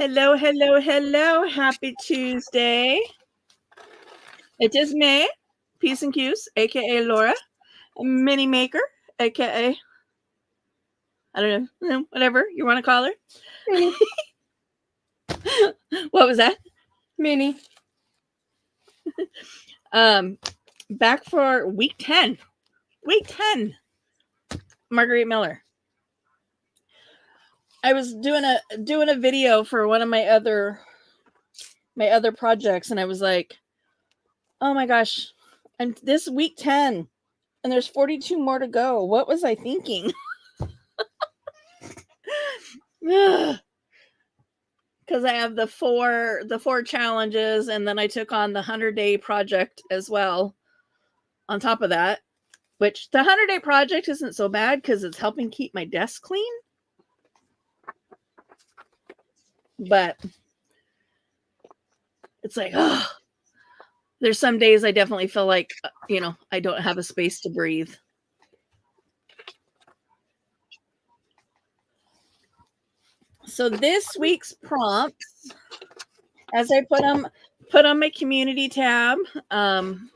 Hello, hello, hello. Happy Tuesday. It is May, Peace and Cues, aka Laura, Mini Maker, aka I don't know, whatever you want to call her. Mini. What was that? Mini. Back for week 10. Week 10. Margarete Miller. I was doing a video for one of my other projects, and I was like, oh my gosh, I'm this week 10 and there's 42 more to go. What was I thinking? Because I have the four challenges, and then I took on the 100-day project as well on top of that, which the 100-day project isn't so bad because it's helping keep my desk clean. But it's like, oh, there's some days I definitely feel like, I don't have a space to breathe. So this week's prompts, as I put on my community tab, I'm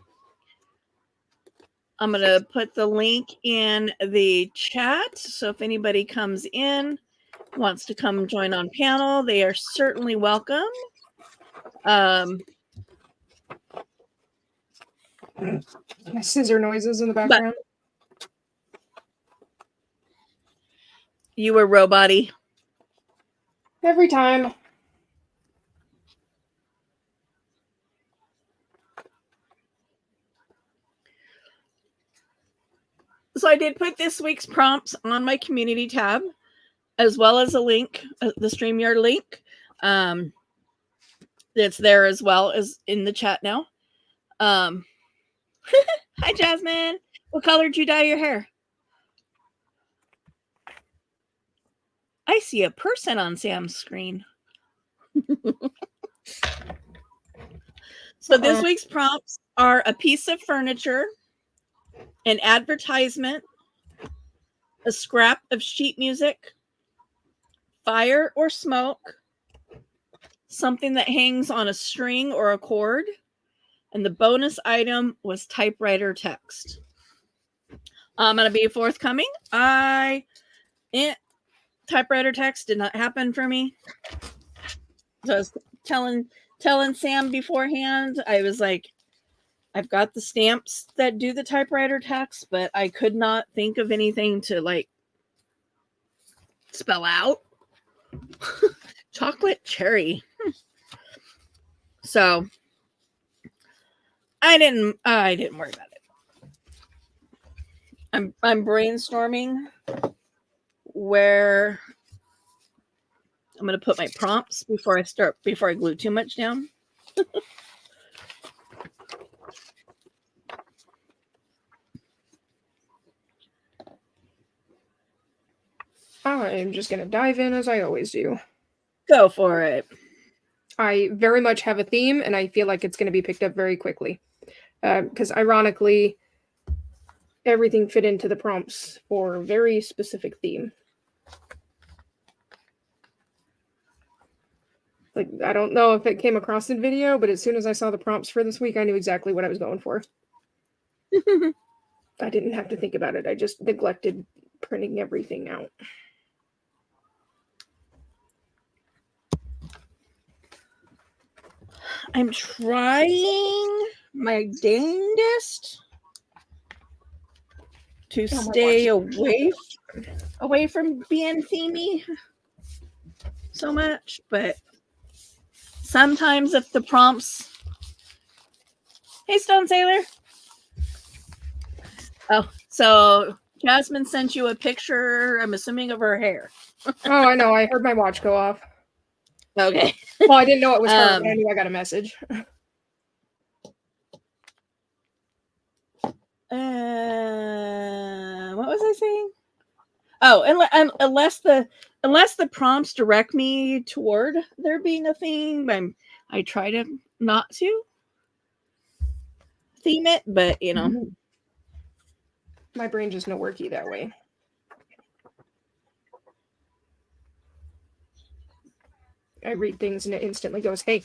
going to put the link in the chat. So if anybody comes in, wants to come join on panel, they are certainly welcome. Scissor noises in the background. You were robot-y. Every time. So I did put this week's prompts on my community tab, as well as a link, the StreamYard link. That's there as well as in the chat now. Hi, Jasmine. What color did you dye your hair? I see a person on Sam's screen. So this week's prompts are a piece of furniture, an advertisement, a scrap of sheet music, fire or smoke, something that hangs on a string or a cord, and the bonus item was typewriter text. I'm going to be forthcoming. Typewriter text did not happen for me. So I was telling Sam beforehand, I was like, I've got the stamps that do the typewriter text, but I could not think of anything to like spell out. Chocolate cherry. So I didn't worry about it. I'm brainstorming where I'm going to put my prompts before I glue too much down. I'm just going to dive in as I always do. Go for it. I very much have a theme, and I feel like it's going to be picked up very quickly. Because ironically, everything fit into the prompts for a very specific theme. Like, I don't know if it came across in video, but as soon as I saw the prompts for this week, I knew exactly what I was going for. I didn't have to think about it. I just neglected printing everything out. I'm trying my dangest to stay away from being themey so much, but sometimes if the prompts... Hey, Stone Sailor. Oh, so Jasmine sent you a picture, I'm assuming, of her hair. Oh, I know. I heard my watch go off. Okay. Well, I didn't know it was her, but I knew I got a message. What was I saying? Oh, unless the prompts direct me toward there being a theme, I try to not to theme it, but My brain just no worky that way. I read things and it instantly goes, hey,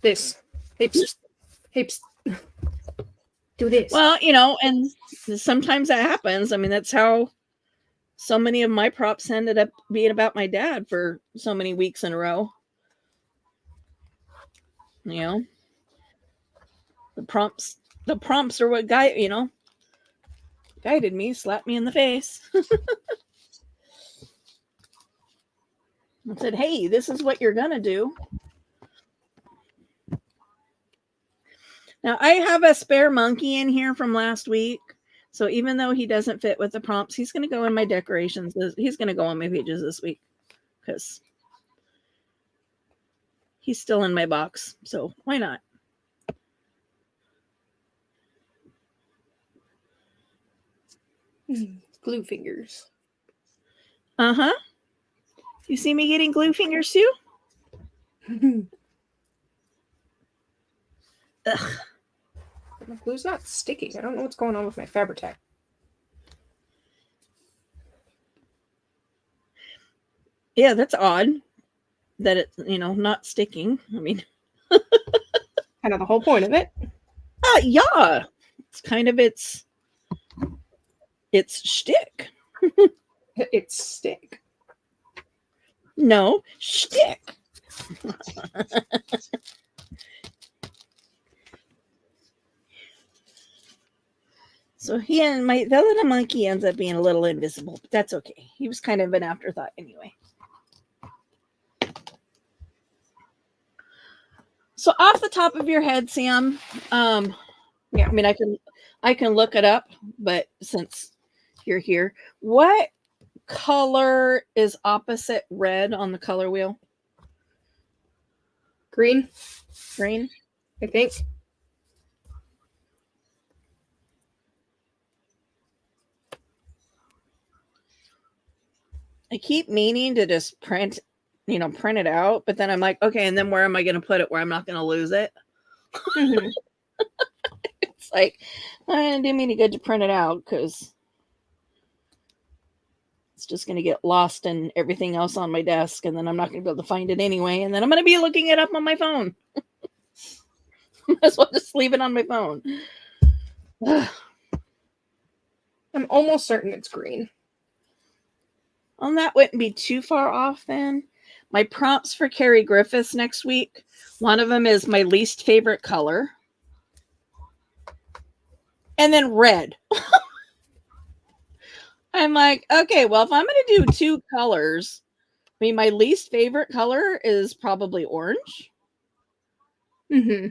this. Hey, psst. Hey, psst. Do this. Well, and sometimes that happens. I mean, that's how so many of my props ended up being about my dad for so many weeks in a row. The prompts are what guided me, slapped me in the face. And said, hey, this is what you're gonna do. Now I have a spare monkey in here from last week. So even though he doesn't fit with the prompts, he's going to go in my decorations. He's going to go on my pages this week because he's still in my box. So why not? Glue fingers. Uh-huh. You see me getting glue fingers too? Ugh. My glue's not sticking. I don't know what's going on with my Fabri-Tac. Yeah, that's odd that it's, not sticking. I mean, kind of the whole point of it. Yeah. It's kind of its shtick. It's stick. No, shtick. So the little monkey ends up being a little invisible, but that's okay. He was kind of an afterthought anyway. So off the top of your head, Sam, yeah, I mean, I can look it up, but since you're here, what color is opposite red on the color wheel? Green, I think. I keep meaning to just print it out, but then I'm like, okay, and then where am I going to put it where I'm not going to lose it? Mm-hmm. It's like, I didn't mean to good to print it out because it's just going to get lost in everything else on my desk, and then I'm not going to be able to find it anyway, and then I'm going to be looking it up on my phone. Might as well just leave it on my phone. I'm almost certain it's green. Well, that wouldn't be too far off then. My prompts for Carrie Griffiths next week, one of them is my least favorite color. And then red. I'm like, okay, well, if I'm going to do two colors, I mean, my least favorite color is probably orange. Mm-hmm.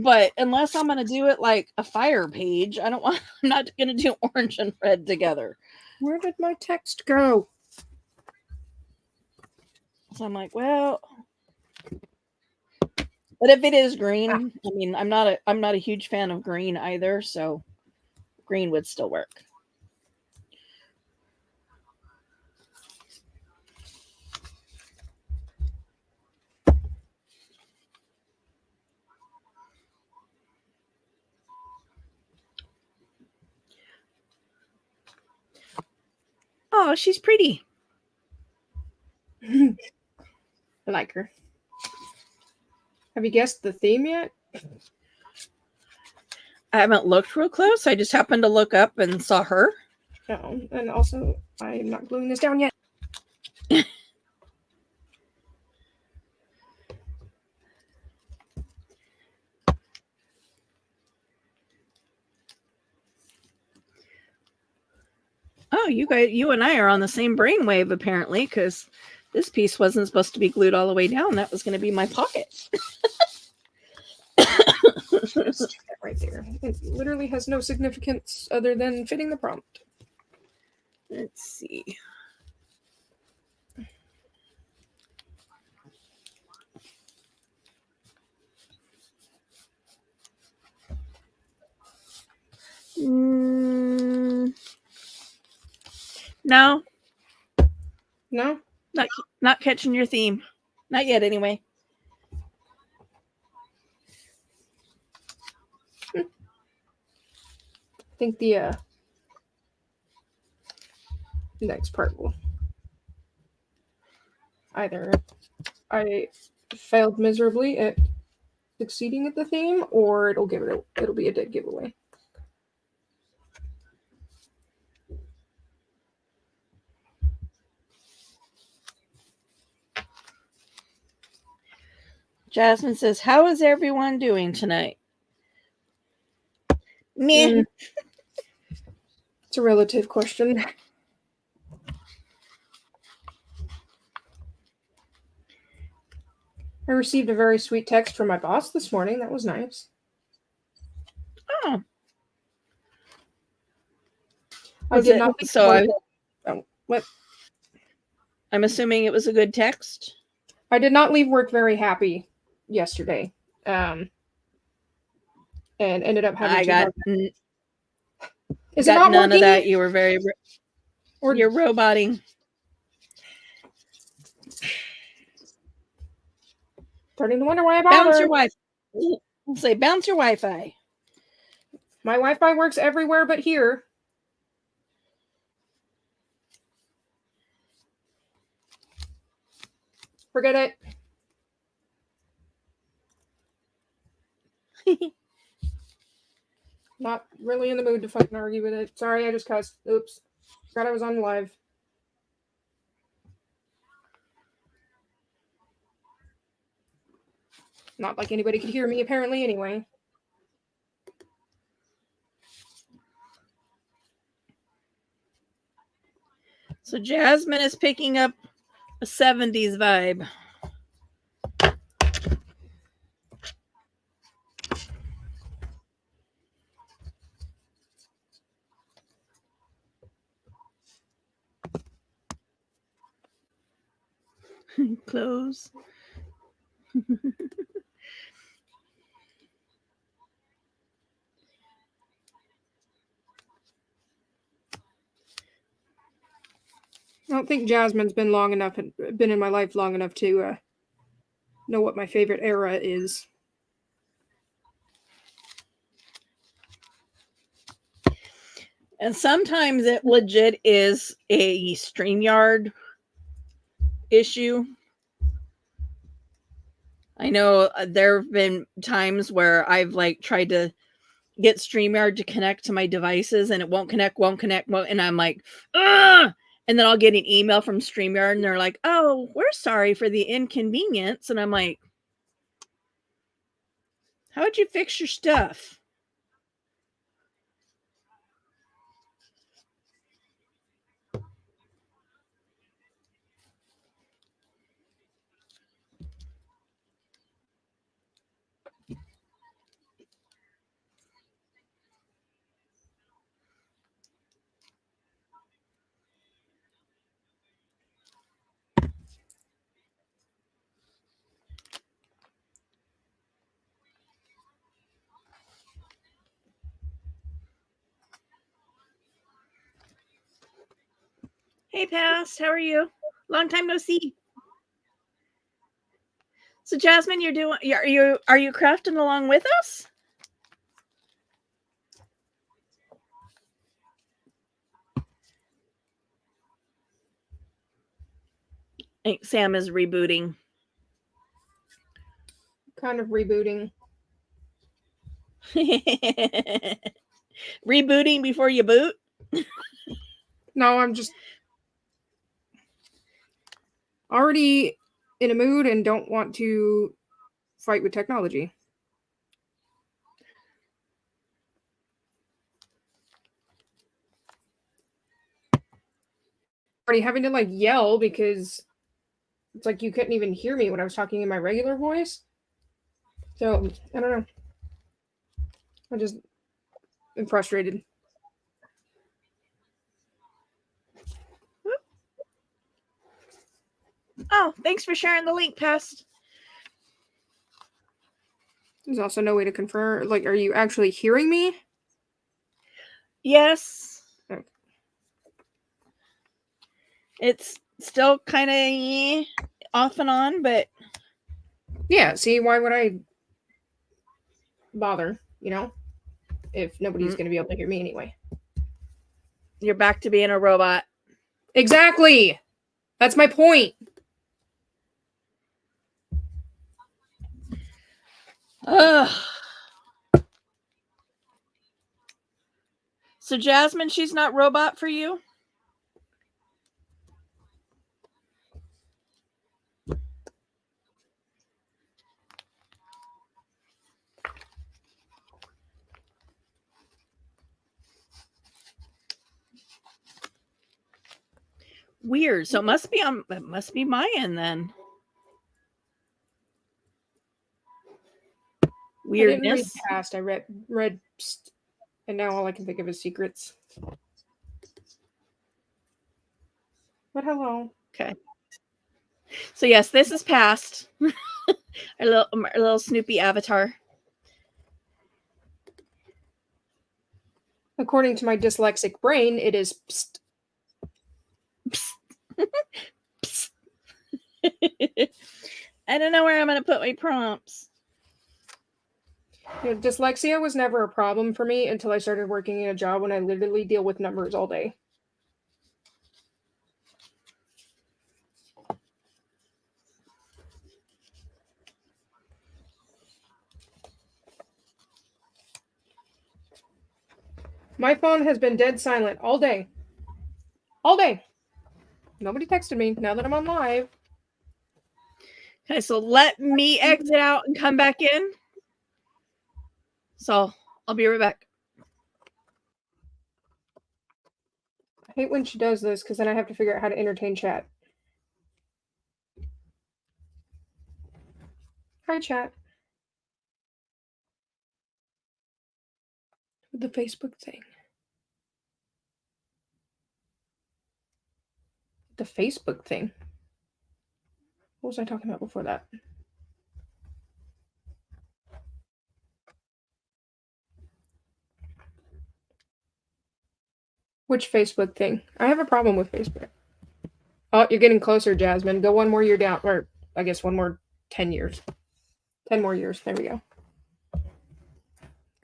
But unless I'm going to do it like a fire page, I'm not going to do orange and red together. Where did my text go? So I'm like, well, but if it is green, I mean, I'm not a huge fan of green either, so green would still work. Oh, she's pretty. I like her. Have you guessed the theme yet? I haven't looked real close. I just happened to look up and saw her. No, and also I'm not gluing this down yet. Oh, you and I are on the same brainwave apparently, because this piece wasn't supposed to be glued all the way down. That was going to be my pocket. Just right there. It literally has no significance other than fitting the prompt. Let's see. No. No? Not catching your theme. Not yet, anyway. I think the next part will either I failed miserably at succeeding at the theme, or it'll be a dead giveaway. Jasmine says, "How is everyone doing tonight?" Meh. It's a relative question. I received a very sweet text from my boss this morning. That was nice. Oh. I did not. What? I'm assuming it was a good text. I did not leave work very happy yesterday, and ended up having. Is it not none working? of that? You were very. You're roboting. Starting to wonder why I bothered. Bounce your Wi-Fi. I'll say bounce your Wi-Fi. My Wi-Fi works everywhere but here. Forget it. Not really in the mood to fucking argue with it. Sorry, I just cussed. Oops. Forgot I was on live. Not like anybody could hear me, apparently, anyway. So Jasmine is picking up a 70s vibe. Close. I don't think Jasmine's been in my life long enough to know what my favorite era is. And sometimes it legit is a StreamYard issue. I know there have been times where I've tried to get StreamYard to connect to my devices and it won't connect, and I'm like, ugh! And then I'll get an email from StreamYard and they're like, "Oh, we're sorry for the inconvenience." And I'm like, how'd you fix your stuff? Hey, Past, how are you? Long time no see. So, Jasmine, are you crafting along with us? I think Sam is rebooting. Kind of rebooting. Rebooting before you boot? No, I'm just already in a mood and don't want to fight with technology. Already having to yell because it's like you couldn't even hear me when I was talking in my regular voice. So, I don't know. I just am frustrated. Oh, thanks for sharing the link, Past. There's also no way to confirm. Are you actually hearing me? Yes. Okay. It's still kind of off and on, but... Yeah, see, why would I bother, if nobody's going to be able to hear me anyway? You're back to being a robot. Exactly! That's my point. Ugh. So Jasmine, she's not robot for you? Weird. So it must be my end then. Weirdness. I didn't read past. I read pst, and now all I can think of is secrets. But hello. Okay. So yes, this is past. our little Snoopy avatar. According to my dyslexic brain, it is pst. Psst. Psst. I don't know where I'm going to put my prompts. You know, dyslexia was never a problem for me until I started working in a job when I literally deal with numbers all day. My phone has been dead silent all day. All day. Nobody texted me now that I'm on live. Okay, so let me exit out and come back in. So I'll be right back. I hate when she does this because then I have to figure out how to entertain chat. Hi, chat. The Facebook thing. The Facebook thing. What was I talking about before that? Which Facebook thing? I have a problem with Facebook. Oh, you're getting closer, Jasmine. Go one more year down, or I guess one more 10 years. 10 more years. There we go.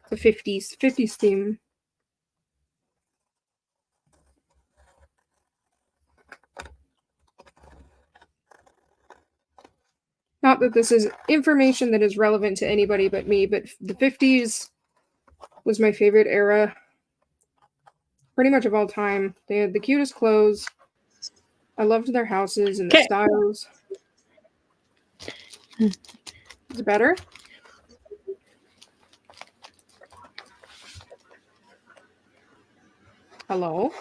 The 50s. 50s theme. Not that this is information that is relevant to anybody but me, but the 50s was my favorite era. Pretty much of all time. They had the cutest clothes. I loved their houses and the styles. Is it better? Hello?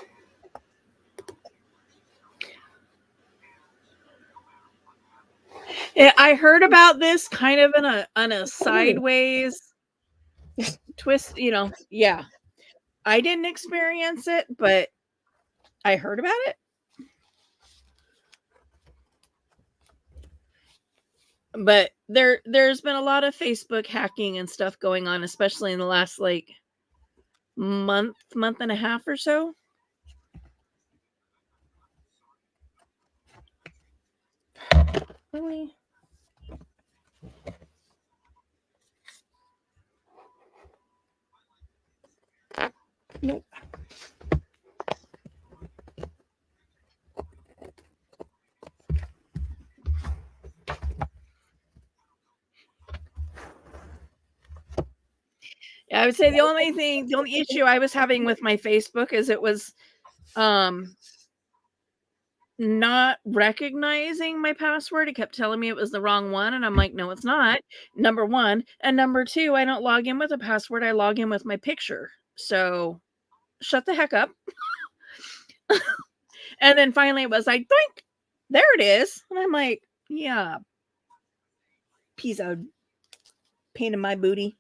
I heard about this kind of on a sideways twist, yeah. I didn't experience it, but I heard about it. But there's been a lot of Facebook hacking and stuff going on, especially in the last month and a half or so. Really? Nope. Yeah, I would say the only issue I was having with my Facebook is it was not recognizing my password. It kept telling me it was the wrong one, and I'm like, no, it's not. Number one. And number two, I don't log in with a password. I log in with my picture. So shut the heck up. And then finally it was like, doink, there it is. And I'm like, yeah, piece of pain in my booty.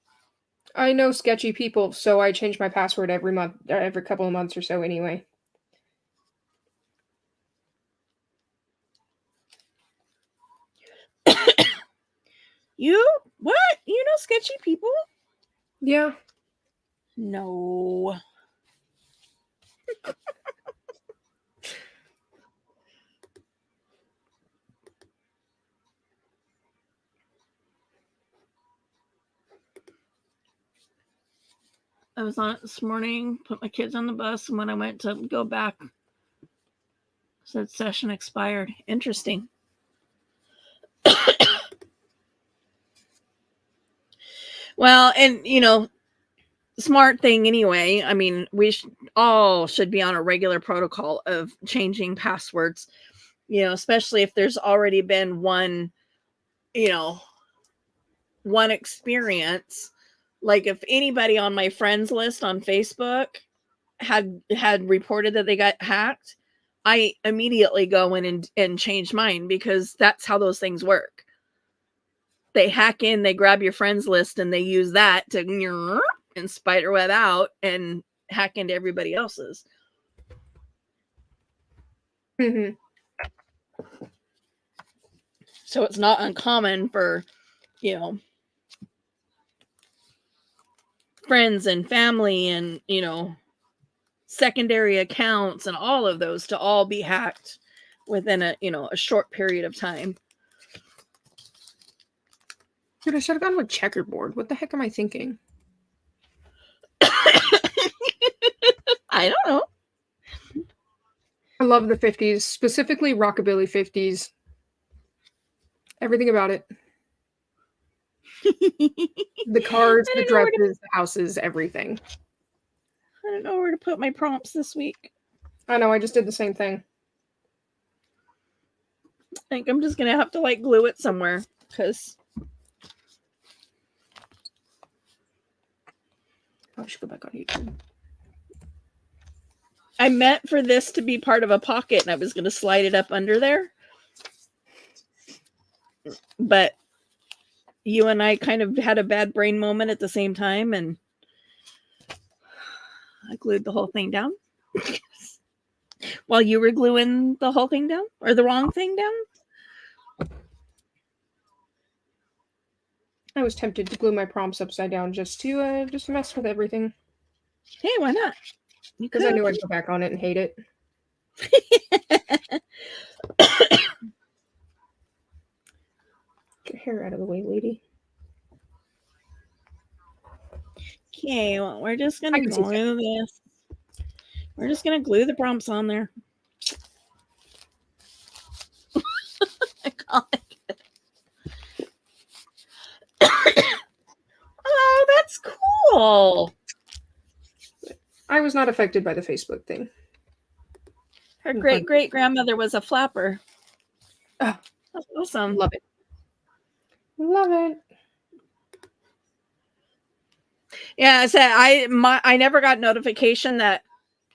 I know sketchy people, so I change my password every month, or every couple of months or so anyway. What? You know sketchy people? Yeah. No. I was on it this morning, put my kids on the bus, and when I went to go back, said session expired. Interesting. Well, and smart thing anyway. I mean, we all should be on a regular protocol of changing passwords, especially if there's already been one experience. Like if anybody on my friends list on Facebook had reported that they got hacked, I immediately go in and change mine, because that's how those things work. They hack in, they grab your friends list, and they use that to and spiderweb out and hack into everybody else's. Mm-hmm. So it's not uncommon for, friends and family and, secondary accounts and all of those to all be hacked within a short period of time. Dude, I should have gone with checkerboard. What the heck am I thinking? I don't know. I love the 50s, specifically rockabilly 50s. Everything about it. The cars, the dresses, the houses, everything. I don't know where to put my prompts this week. I know, I just did the same thing. I think I'm just going to have to glue it somewhere, because I should go back on YouTube. I meant for this to be part of a pocket, and I was going to slide it up under there. But you and I kind of had a bad brain moment at the same time, and I glued the whole thing down. While you were gluing the whole thing down, or the wrong thing down. I was tempted to glue my prompts upside down just to mess with everything. Hey, why not? Because I knew I'd go back on it and hate it. Get your hair out of the way, lady. Okay, well, we're just going to glue this. We're just going to glue the prompts on there. Oh, that's cool. I was not affected by the Facebook thing. Her great-great-grandmother was a flapper. Oh, that's awesome. Love it. Love it. Yeah, I never got notification that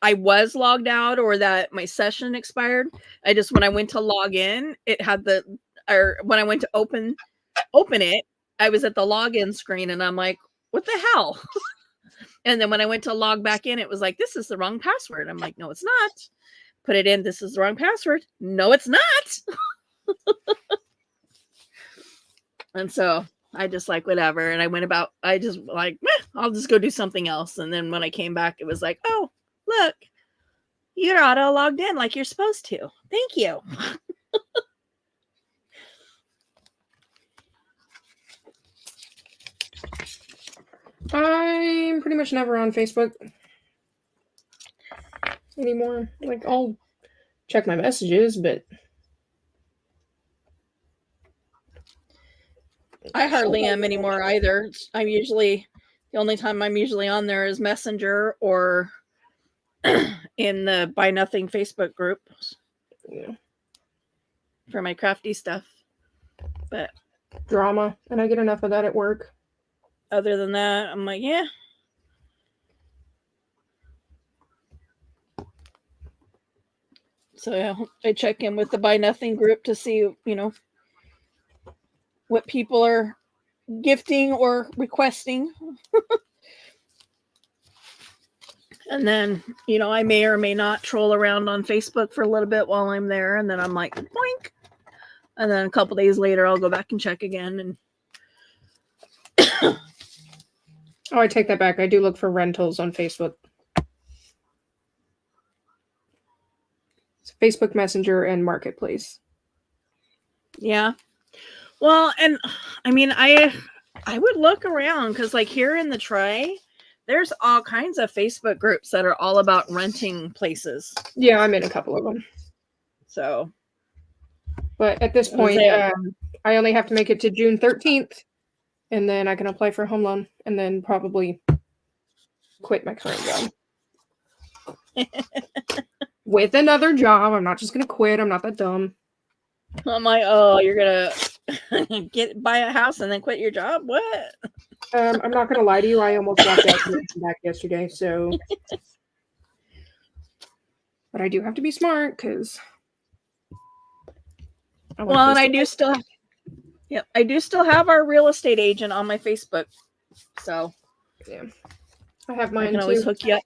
I was logged out or that my session expired. I just, when I went to log in, it had when I went to open it, I was at the login screen, and I'm like, what the hell? And then when I went to log back in, it was like, this is the wrong password. I'm like, no, it's not. Put it in. This is the wrong password. No, it's not. And so I just whatever. And I went about, I just I'll just go do something else. And then when I came back, it was like, oh, look, you're auto logged in like you're supposed to. Thank you. I'm pretty much never on Facebook anymore. I'll check my messages, but I hardly am anymore either. I'm usually, the only time I'm usually on there is Messenger or in the Buy Nothing Facebook group. Yeah. For my crafty stuff. But drama, and I get enough of that at work. Other than that, I'm like, yeah. So I check in with the Buy Nothing group to see, what people are gifting or requesting. And then, I may or may not troll around on Facebook for a little bit while I'm there. And then I'm like, boink. And then a couple days later, I'll go back and check again. And oh, I take that back. I do look for rentals on Facebook. It's Facebook Messenger and Marketplace. Yeah. Well, and I mean, I would look around because here in the Tri, there's all kinds of Facebook groups that are all about renting places. Yeah, I'm in a couple of them. So. But at this point, I only have to make it to June 13th and then I can apply for a home loan, and then probably quit my current job. With another job. I'm not just going to quit. I'm not that dumb. I'm like, oh, you're going to buy a house and then quit your job? What? I'm not going to lie to you. I almost walked out and came back yesterday, so... But I do have to be smart, because... Well, and I do still... Yep, I do still have our real estate agent on my Facebook, so... Yeah. I have mine, I can always hook you up.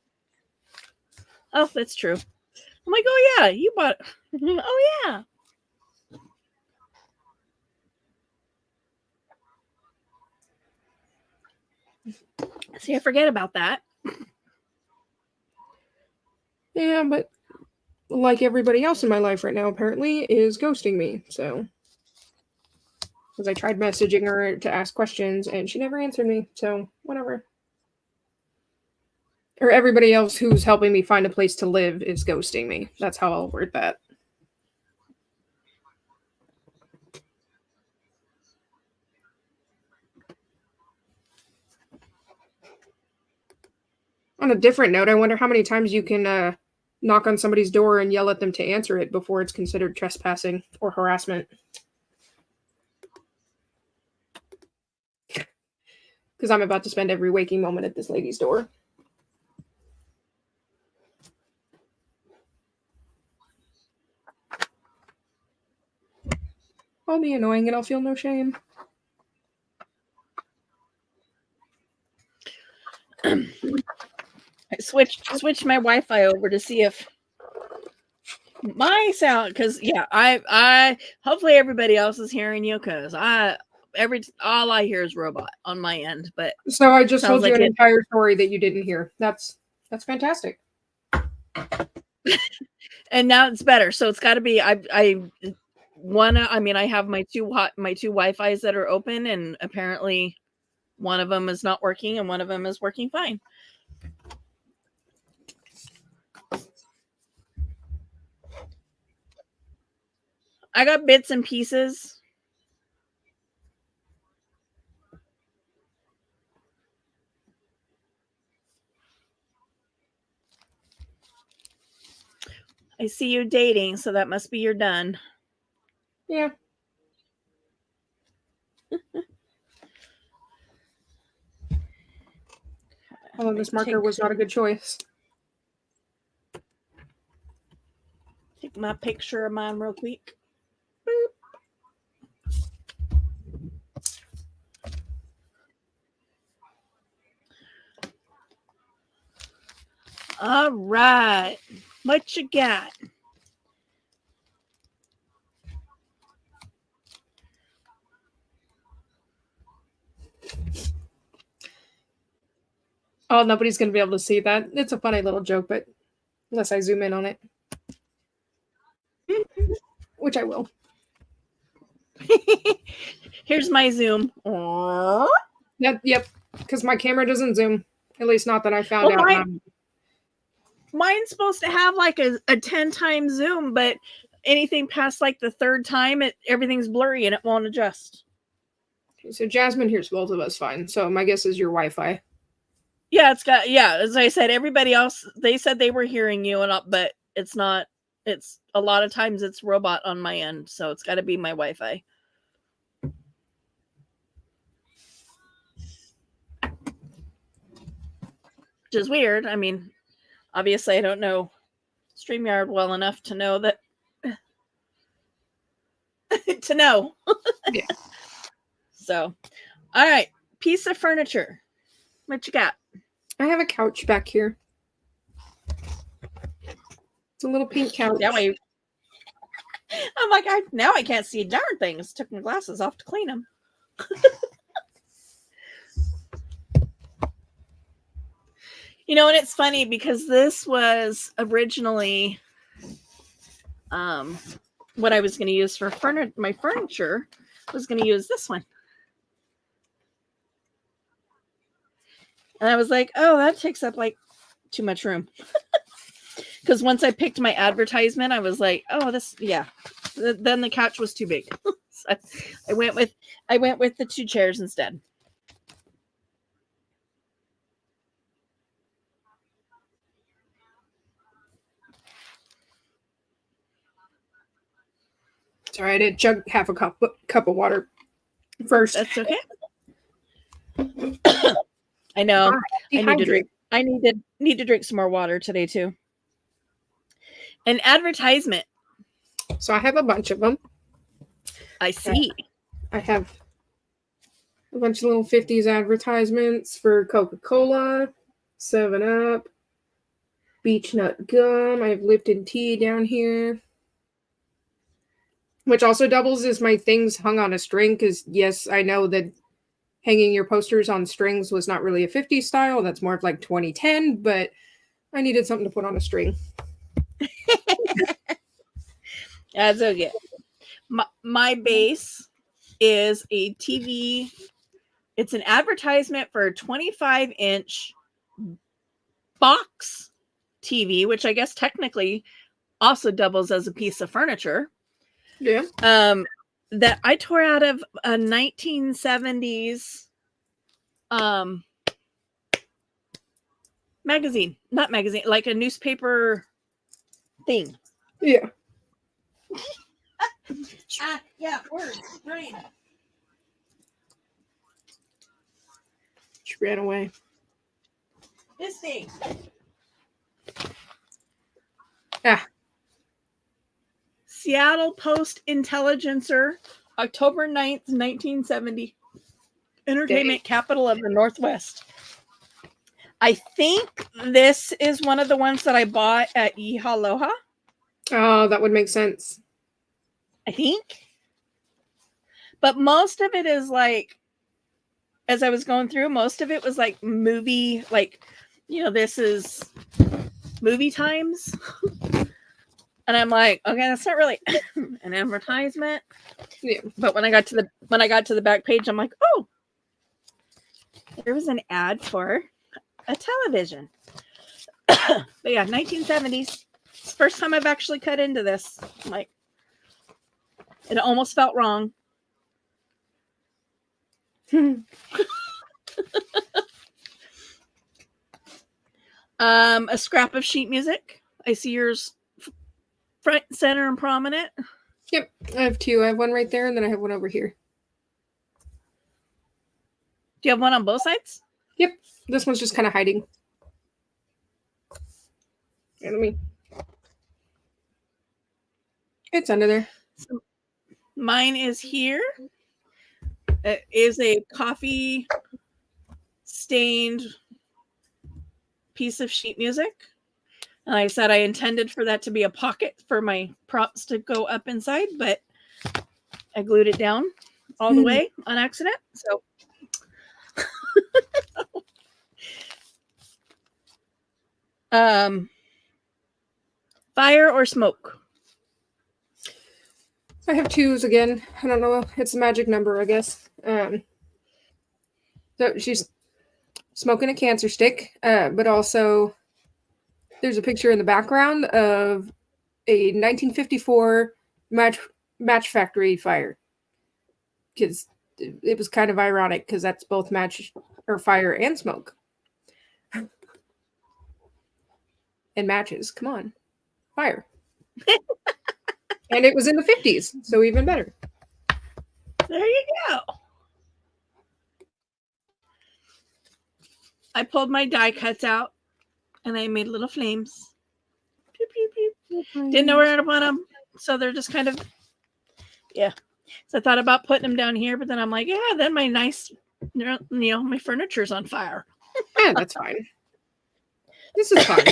Oh, that's true. I'm like, oh, yeah, you bought... Oh, yeah. See, I forget about that. Yeah, but like everybody else in my life right now, apparently, is ghosting me, so... Because I tried messaging her to ask questions, and she never answered me, so whatever. Or everybody else who's helping me find a place to live is ghosting me. That's how I'll word that. On a different note, I wonder how many times you can knock on somebody's door and yell at them to answer it before it's considered trespassing or harassment. Because I'm about to spend every waking moment at this lady's door. I'll be annoying and I'll feel no shame. I switched my Wi-Fi over to see if my sound, because yeah, I hopefully everybody else is hearing you, because all I hear is robot on my end. But so I just told you an entire story that you didn't hear. That's fantastic. And now it's better. So it's got to be I have my two Wi-Fis that are open, and apparently one of them is not working and one of them is working fine. I got bits and pieces. I see you dating, so that must be you're done. Yeah. Although this marker was not a good choice. Take my picture of mine real quick. Boop. All right. What you got? Oh, nobody's going to be able to see that. It's a funny little joke, but unless I zoom in on it. Which I will. Here's my zoom. Yep. Because my camera doesn't zoom. At least not that I found out. Mine's supposed to have like a 10 times zoom, but anything past like the third time, everything's blurry and it won't adjust. Okay, so Jasmine hears both of us fine. So my guess is your Wi-Fi. Yeah, as I said, everybody else, they said they were hearing you, but it's not. It's a lot of times it's robot on my end, so it's got to be my Wi-Fi. Which is weird. I mean, obviously I don't know StreamYard well enough to know that. To know. Yeah. So, all right. Piece of furniture. What you got? I have a couch back here. It's a little pink couch. That way. I'm like, now I can't see darn things. Took my glasses off to clean them. You know, and it's funny because this was originally what I was going to use for my furniture. I was going to use this one. And I was like, oh, that takes up like too much room. Because once I picked my advertisement, I was like, oh, this, yeah. Then the couch was too big. So I went with the two chairs instead. Sorry, I did chug half a cup of water first. That's okay. I know. I need to drink. I need to drink some more water today too. An advertisement. So I have a bunch of them. I see. I have a bunch of little 50s advertisements for Coca-Cola, 7-Up, Beech Nut Gum. I have Lipton Tea down here, which also doubles as my things hung on a string, because yes, I know that hanging your posters on strings was not really a 50s style. That's more of like 2010, but I needed something to put on a string. That's okay. My base is a TV. It's an advertisement for a 25-inch box TV, which I guess technically also doubles as a piece of furniture. Yeah. That I tore out of a 1970s magazine. Not magazine, like a newspaper thing. Yeah. Yeah, words. Brain. She ran away. This thing. Seattle Post Intelligencer, October 9th, 1970. Entertainment capital of the Northwest. I think this is one of the ones that I bought at Ihaloha. Oh, that would make sense. I think. But most of it is like, as I was going through, most of it was like movie, like, this is movie times. And I'm like, okay, that's not really an advertisement. Yeah. But when I got to the back page, I'm like, oh, there was an ad for a television. But yeah, 1970s. It's the first time I've actually cut into this. I'm like, it almost felt wrong. A scrap of sheet music. I see yours front, center, and prominent. Yep, I have two. I have one right there, and then I have one over here. Do you have one on both sides? Yep, this one's just kind of hiding. Yeah, it's under there. So mine is here. It is a coffee stained piece of sheet music. And I said I intended for that to be a pocket for my props to go up inside, but I glued it down all the way on accident. So fire or smoke? I have twos again. I don't know. It's a magic number, I guess. So she's smoking a cancer stick, but also there's a picture in the background of a 1954 match factory fire. Because it was kind of ironic, because that's both match or fire and smoke. And matches. Come on. Fire. And it was in the 50s, so even better. There you go. I pulled my die cuts out and I made little flames. Pew, pew, pew. Didn't know where to put them, so they're just kind of, yeah. So I thought about putting them down here, but then I'm like, yeah, then my nice, my furniture's on fire. Yeah, that's fine. This is fine.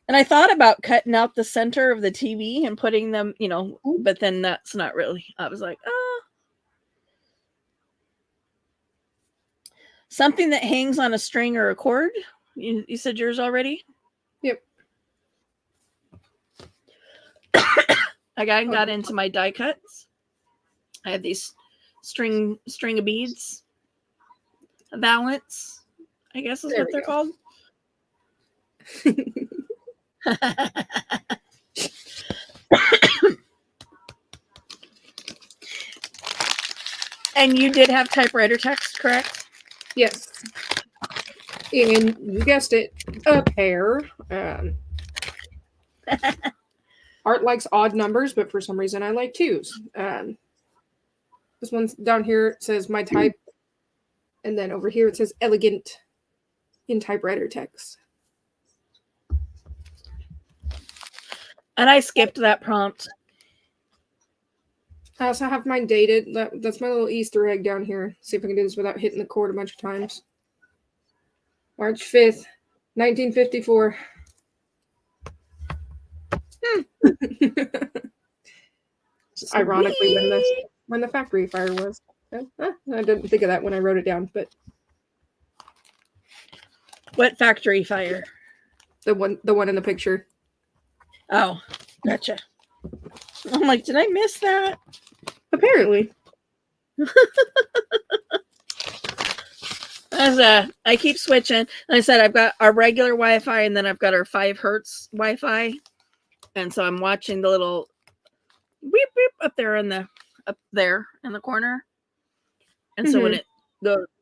And I thought about cutting out the center of the TV and putting them, but then that's not really. I was like, oh. Something that hangs on a string or a cord. You said yours already? Yep. I got into my die cuts. I have these string of beads. A valance, I guess is what they're called. And you did have typewriter text, correct? Yes. And you guessed it, a pair. Art likes odd numbers, but for some reason I like twos. This one's down here says my type, and then over here it says elegant in typewriter text. And I skipped that prompt. I also have mine dated. That's my little Easter egg down here. See if I can do this without hitting the cord a bunch of times. March 5th, 1954. Ironically, when the factory fire was. I didn't think of that when I wrote it down, but What factory fire? the one in the picture. Oh, gotcha. I'm like, did I miss that? Apparently. I keep switching. And I said I've got our regular Wi-Fi and then I've got our 5 hertz Wi-Fi. And so I'm watching the little beep beep up there in the corner. And so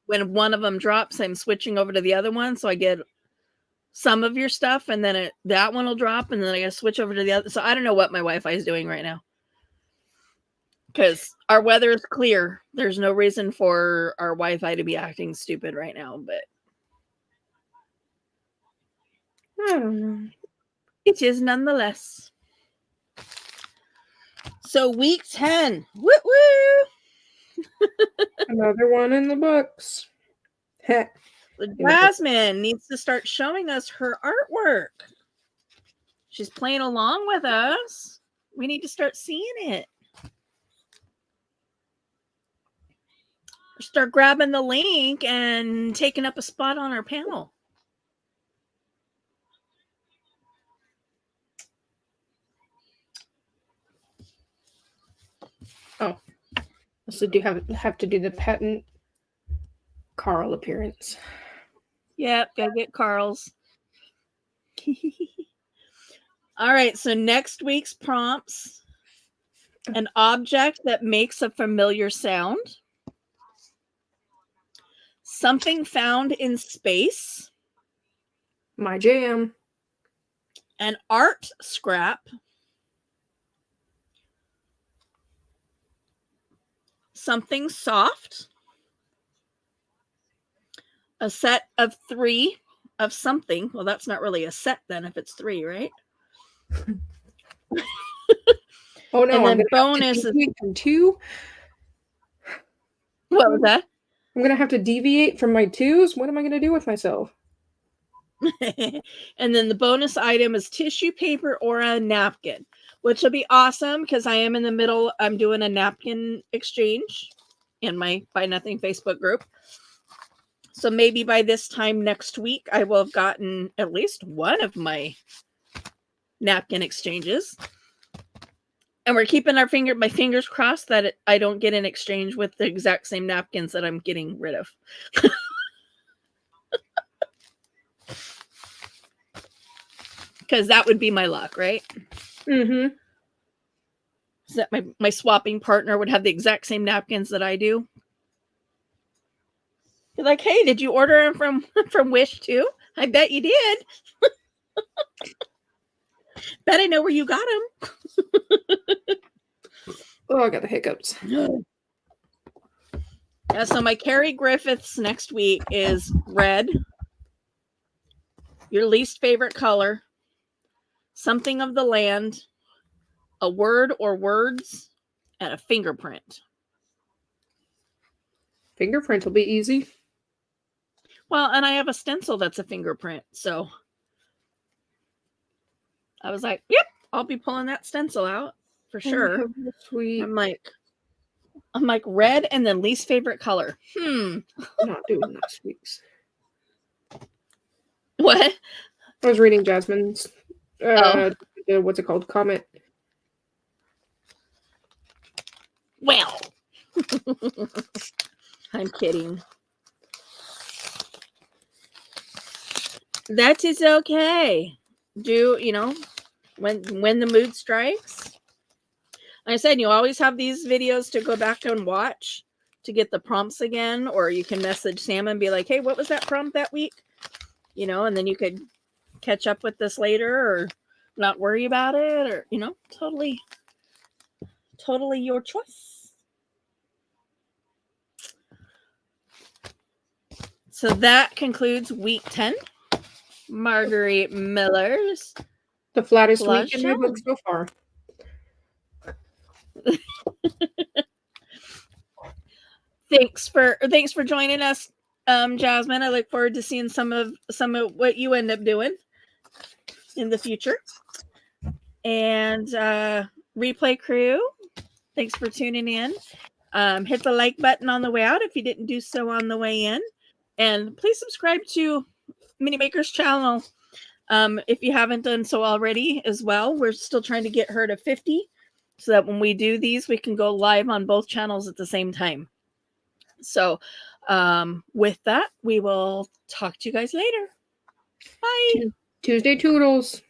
when one of them drops, I'm switching over to the other one. So I get some of your stuff, and then that one will drop, and then I got to switch over to the other. So I don't know what my Wi-Fi is doing right now. Because our weather is clear. There's no reason for our Wi-Fi to be acting stupid right now, but I don't know. it is nonetheless. So week 10. Woo woo! Another one in the books. Jasmine needs to start showing us her artwork. She's playing along with us. We need to start seeing it. Start grabbing the link and taking up a spot on our panel. Oh, so do you have to do the patent Carl appearance? Yep, gotta get Carl's. All right, so next week's prompts: an object that makes a familiar sound, something found in space, My jam, an art scrap, something soft, a set of 3 of something. Well, that's not really a set then if it's 3, right? Oh no! And then bonus is 2. What was that? I'm gonna have to deviate from my 2s. What am I gonna do with myself? And then the bonus item is tissue paper or a napkin, which will be awesome because I am in the middle. I'm doing a napkin exchange in my Buy Nothing Facebook group. So maybe by this time next week, I will have gotten at least one of my napkin exchanges. And we're keeping my fingers crossed that I don't get an exchange with the exact same napkins that I'm getting rid of. Because that would be my luck, right? Mm-hmm. So that my swapping partner would have the exact same napkins that I do. You're like, hey, did you order them from Wish too? I bet you did. Bet I know where you got them. Oh, I got the hiccups. Yeah, so my Carrie Griffiths next week is red, your least favorite color, something of the land, a word or words, and a fingerprint. Fingerprint will be easy. Well, and I have a stencil that's a fingerprint, so I was like, yep, I'll be pulling that stencil out for sure. Sweet. I'm like red and then least favorite color. I'm not doing next week's. What? I was reading Jasmine's what's it called? Comment. Well, I'm kidding. That is okay. When the mood strikes. Like I said, you always have these videos to go back and watch to get the prompts again, or you can message Sam and be like, hey, what was that prompt that week? And then you could catch up with this later, or not worry about it, or totally your choice. So that concludes week 10. Marguerite Miller's The flattest Collage week in my book so far. Thanks for joining us, Jasmine. I look forward to seeing some of what you end up doing in the future. And replay crew, thanks for tuning in. Hit the like button on the way out if you didn't do so on the way in, and please subscribe to Mini Maker's channel if you haven't done so already as well. We're still trying to get her to 50 so that when we do these, we can go live on both channels at the same time. So with that, we will talk to you guys later. Bye. Tuesday Toodles.